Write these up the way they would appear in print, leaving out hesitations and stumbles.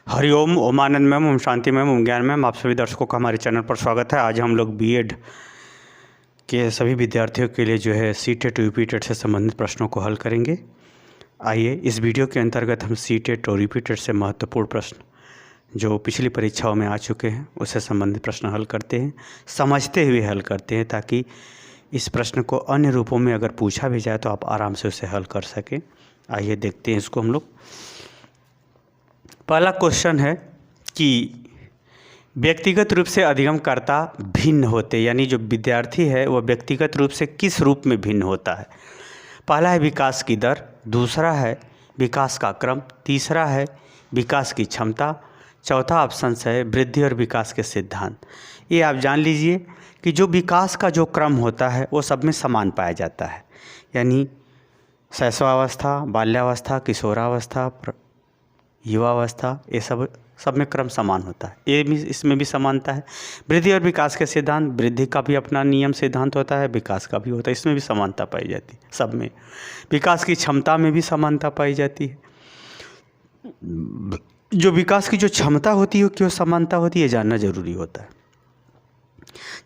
हरिओम, ओम आनंद ma'am, Om Shanti ma'am, ओम ज्ञान ma'am. आप सभी दर्शकों का हमारे चैनल पर स्वागत है। आज हम लोग बीएड के सभी विद्यार्थियों के लिए सीटेट और यूपीटेट से संबंधित प्रश्नों को हल करेंगे। आइए इस वीडियो के अंतर्गत हम सीटेट और यूपीटेट से महत्वपूर्ण प्रश्न जो पिछली परीक्षाओं में आ चुके हैं उससे संबंधित प्रश्न हल करते हैं, समझते हुए हल करते हैं, ताकि इस प्रश्न को अन्य रूपों में अगर पूछा भी जाए तो आप आराम से उसे हल कर सकें। आइए देखते हैं इसको हम लोग। पहला क्वेश्चन है कि व्यक्तिगत रूप से अधिगमकर्ता भिन्न होते, यानी जो विद्यार्थी है वह व्यक्तिगत रूप से किस रूप में भिन्न होता है। पहला है विकास की दर, दूसरा है विकास का क्रम, तीसरा है विकास की क्षमता, चौथा ऑप्शन है वृद्धि और विकास के सिद्धांत। ये आप जान लीजिए कि जो विकास का जो क्रम होता है वो सब में समान पाया जाता है, यानी शैशवावस्था, बाल्यावस्था, किशोरावस्था, युवावस्था, ये सब में क्रम समान होता है। ये भी इसमें भी समानता है। वृद्धि और विकास के सिद्धांत, वृद्धि का भी अपना नियम सिद्धांत होता है, विकास का भी होता है, इसमें भी समानता पाई जाती है। सब में विकास की क्षमता में भी समानता पाई जाती है। जो विकास की जो क्षमता होती है क्यों समानता होती है जानना जरूरी होता है।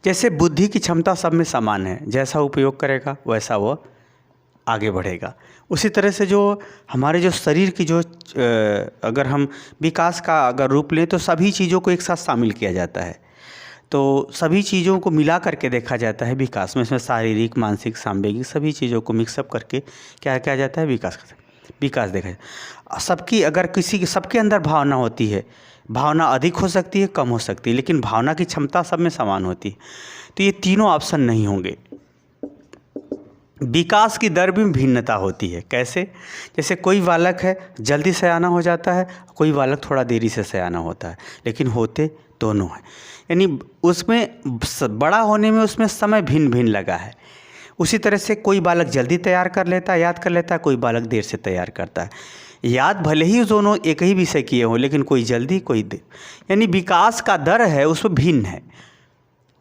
जैसे बुद्धि की क्षमता सब में समान है, जैसा उपयोग करेगा वैसा वो आगे बढ़ेगा। उसी तरह से जो हमारे जो शरीर की जो अगर हम विकास का अगर रूप लें तो सभी चीज़ों को एक साथ शामिल किया जाता है, तो सभी चीज़ों को मिला करके देखा जाता है विकास में। इसमें शारीरिक, मानसिक, सांवेगिक सभी चीज़ों को मिक्सअप करके क्या किया जाता है, विकास देखा जाए। सबके अंदर भावना होती है, भावना अधिक हो सकती है, कम हो सकती है, लेकिन भावना की क्षमता सब में समान होती है। तो ये तीनों ऑप्शन नहीं होंगे। विकास की दर में भिन्नता होती है। कैसे? जैसे कोई बालक है जल्दी सयाना हो जाता है, कोई बालक थोड़ा देरी से सयाना होता है, लेकिन होते दोनों हैं। यानी उसमें बड़ा होने में उसमें समय भिन्न भिन्न लगा है। उसी तरह से कोई बालक जल्दी तैयार कर लेता है, याद कर लेता है, कोई बालक देर से तैयार करता है। याद भले ही दोनों एक ही विषय किए हों, लेकिन कोई जल्दी कोई देर, यानी विकास का दर है उसमें भिन्न है।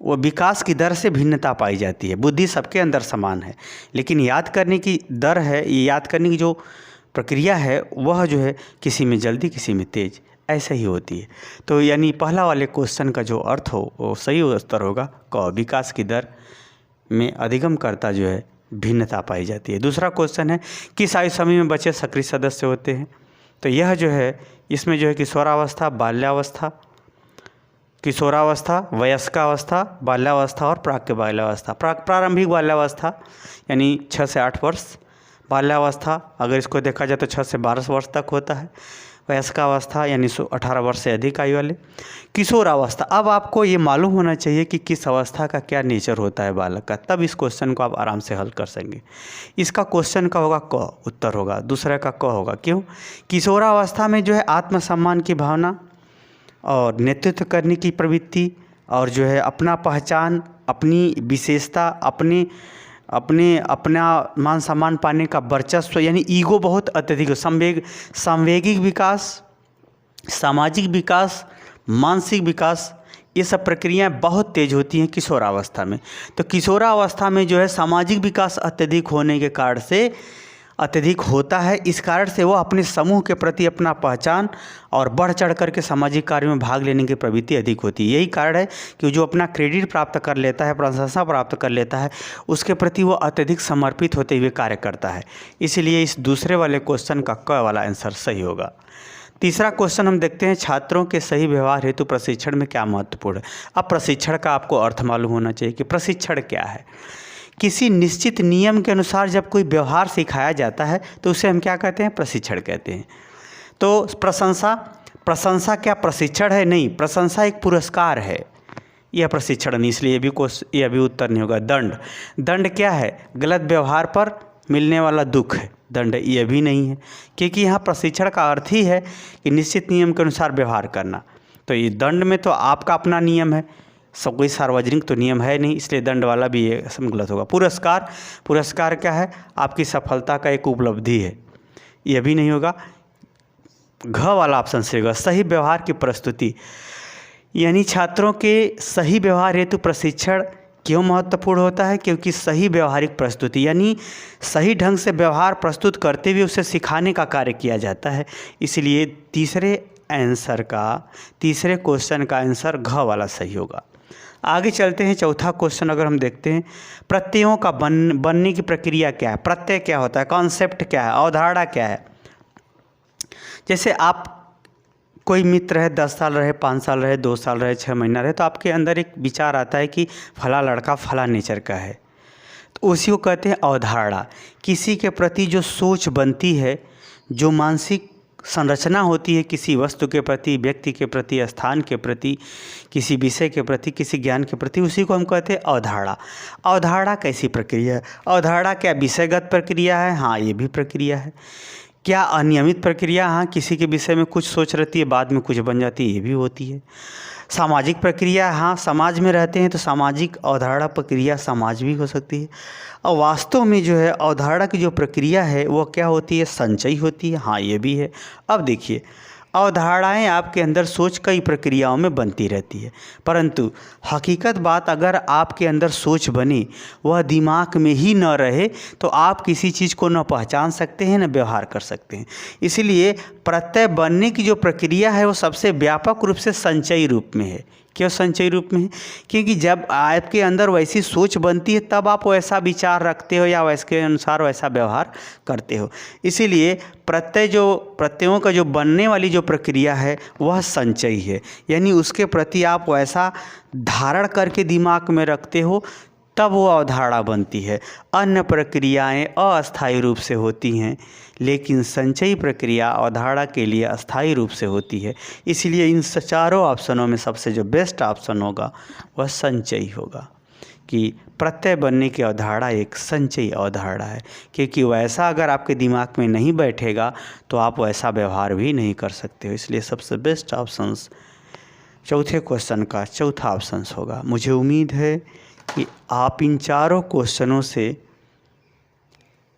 वो विकास की दर से भिन्नता पाई जाती है। बुद्धि सबके अंदर समान है, लेकिन याद करने की दर है, ये याद करने की जो प्रक्रिया है वह किसी में जल्दी किसी में तेज ऐसे ही होती है। तो यानी पहला वाले क्वेश्चन का जो अर्थ हो वो सही उत्तर होगा क। विकास की दर में अधिगमकर्ता भिन्नता पाई जाती है। दूसरा क्वेश्चन है किस आयु समूह में बच्चे सक्रिय सदस्य होते हैं। तो यह इसमें किशोरावस्था, बाल्यावस्था, किशोरावस्था, वयस्कावस्था, बाल्यावस्था और प्राक बाल्यावस्था। प्रारंभिक बाल्यावस्था यानी 6 से 8 वर्ष, बाल्यावस्था अगर इसको देखा जाए तो 6 से 12 वर्ष तक होता है, वयस्कावस्था यानी 18 वर्ष से अधिक आयु वाले, किशोरावस्था। अब आपको ये मालूम होना चाहिए कि किस अवस्था का क्या नेचर होता है बालक का, तब इस क्वेश्चन को आप आराम से हल कर सकेंगे। इसका क्वेश्चन का होगा क, उत्तर होगा, दूसरा का क होगा। क्यों? किशोरावस्था में आत्मसम्मान की भावना और नेतृत्व करने की प्रवृत्ति और अपना पहचान, अपनी विशेषता, अपना मान सम्मान पाने का वर्चस्व, यानी ईगो बहुत अत्यधिक हो। सांवेगिक विकास, सामाजिक विकास, मानसिक विकास, ये सब प्रक्रियाएं बहुत तेज होती हैं किशोरावस्था में। तो किशोरावस्था में सामाजिक विकास अत्यधिक होने के कारण से अत्यधिक होता है। इस कारण से वो अपने समूह के प्रति अपना पहचान और बढ़ चढ़ करके सामाजिक कार्य में भाग लेने की प्रवृत्ति अधिक होती है। यही कारण है कि जो अपना क्रेडिट प्राप्त कर लेता है, प्रशंसा प्राप्त कर लेता है, उसके प्रति वो अत्यधिक समर्पित होते हुए कार्य करता है। इसलिए इस दूसरे वाले क्वेश्चन का क वाला आंसर सही होगा। तीसरा क्वेश्चन हम देखते हैं छात्रों के सही व्यवहार हेतु प्रशिक्षण में क्या महत्वपूर्ण है। अब प्रशिक्षण का आपको अर्थ मालूम होना चाहिए कि प्रशिक्षण क्या है। किसी निश्चित नियम के अनुसार जब कोई व्यवहार सिखाया जाता है तो उसे हम क्या कहते हैं, प्रशिक्षण कहते हैं। तो प्रशंसा क्या प्रशिक्षण है? नहीं, प्रशंसा एक पुरस्कार है, यह प्रशिक्षण नहीं। इसलिए ये भी उत्तर नहीं होगा। दंड क्या है? गलत व्यवहार पर मिलने वाला दुख है, दंड ये भी नहीं है, क्योंकि यहाँ प्रशिक्षण का अर्थ ही है कि निश्चित नियम के अनुसार व्यवहार करना। तो ये दंड में तो आपका अपना नियम है, सब कोई सार्वजनिक तो नियम है नहीं, इसलिए दंड वाला भी ये सब गलत होगा। पुरस्कार क्या है? आपकी सफलता का एक उपलब्धि है, यह भी नहीं होगा। घ वाला ऑप्शन से होगा सही व्यवहार की प्रस्तुति, यानी छात्रों के सही व्यवहार हेतु प्रशिक्षण क्यों महत्वपूर्ण होता है? क्योंकि सही व्यवहारिक प्रस्तुति यानी सही ढंग से व्यवहार प्रस्तुत करते हुए उसे सिखाने का कार्य किया जाता है। इसलिए तीसरे आंसर का, तीसरे क्वेश्चन का आंसर घ वाला सही होगा। आगे चलते हैं, चौथा क्वेश्चन अगर हम देखते हैं, प्रत्ययों का बनने की प्रक्रिया क्या है। प्रत्यय क्या होता है, कॉन्सेप्ट क्या है, अवधारणा क्या है। जैसे आप कोई मित्र है, 10 साल रहे, 5 साल रहे, 2 साल रहे, 6 महीना रहे, तो आपके अंदर एक विचार आता है कि फला लड़का फला नेचर का है, तो उसी को कहते हैं अवधारणा। किसी के प्रति जो सोच बनती है, जो मानसिक संरचना होती है किसी वस्तु के प्रति, व्यक्ति के प्रति, स्थान के प्रति, किसी विषय के प्रति, किसी ज्ञान के प्रति, उसी को हम कहते हैं अवधारणा। अवधारणा कैसी प्रक्रिया है। अवधारणा क्या विषयगत प्रक्रिया है? हाँ, ये भी प्रक्रिया है। क्या अनियमित प्रक्रिया? हाँ, किसी के विषय में कुछ सोच रहती है, बाद में कुछ बन जाती है, ये भी होती है। सामाजिक प्रक्रिया, हाँ, समाज में रहते हैं तो सामाजिक अवधारणा प्रक्रिया समाज भी हो सकती है। और वास्तव में जो है अवधारणा की जो प्रक्रिया है वो क्या होती है, संचयी होती है। हाँ, ये भी है। अब देखिए, अवधारणाएं आपके अंदर सोच कई प्रक्रियाओं में बनती रहती है, परंतु हकीकत बात, अगर आपके अंदर सोच बने, वह दिमाग में ही न रहे, तो आप किसी चीज़ को न पहचान सकते हैं, न व्यवहार कर सकते हैं। इसीलिए प्रत्यय बनने की जो प्रक्रिया है वो सबसे व्यापक रूप से संचयी रूप में है। क्यों संचयी रूप में है? क्योंकि जब आपके अंदर वैसी सोच बनती है तब आप वैसा विचार रखते हो या वैसके अनुसार वैसा व्यवहार करते हो। इसीलिए प्रत्ययों का जो बनने वाली जो प्रक्रिया है वह संचयी है, यानी उसके प्रति आप वैसा धारण करके दिमाग में रखते हो, तब वो अवधारणा बनती है। अन्य प्रक्रियाएं अस्थायी रूप से होती हैं, लेकिन संचयी प्रक्रिया अवधारणा के लिए अस्थायी रूप से होती है। इसलिए इन चारों ऑप्शनों में सबसे जो बेस्ट ऑप्शन होगा वह संचयी होगा, कि प्रत्यय बनने की अवधारणा एक संचयी अवधारणा है। क्योंकि वैसा अगर आपके दिमाग में नहीं बैठेगा तो आप वैसा व्यवहार भी नहीं कर सकते हो। इसलिए सबसे बेस्ट ऑप्शंस चौथे क्वेश्चन का चौथा ऑप्शंस होगा। मुझे उम्मीद है कि आप इन चारों क्वेश्चनों से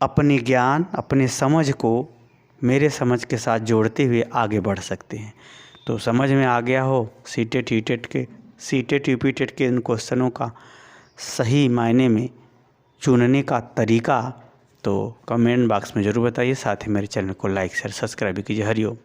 अपने ज्ञान, अपने समझ को मेरे समझ के साथ जोड़ते हुए आगे बढ़ सकते हैं। तो समझ में आ गया हो सीटेट यूपीटेट के इन क्वेश्चनों का सही मायने में चुनने का तरीका, तो कमेंट बॉक्स में ज़रूर बताइए। साथ ही मेरे चैनल को लाइक शेयर सब्सक्राइब कीजिए। हरिओम।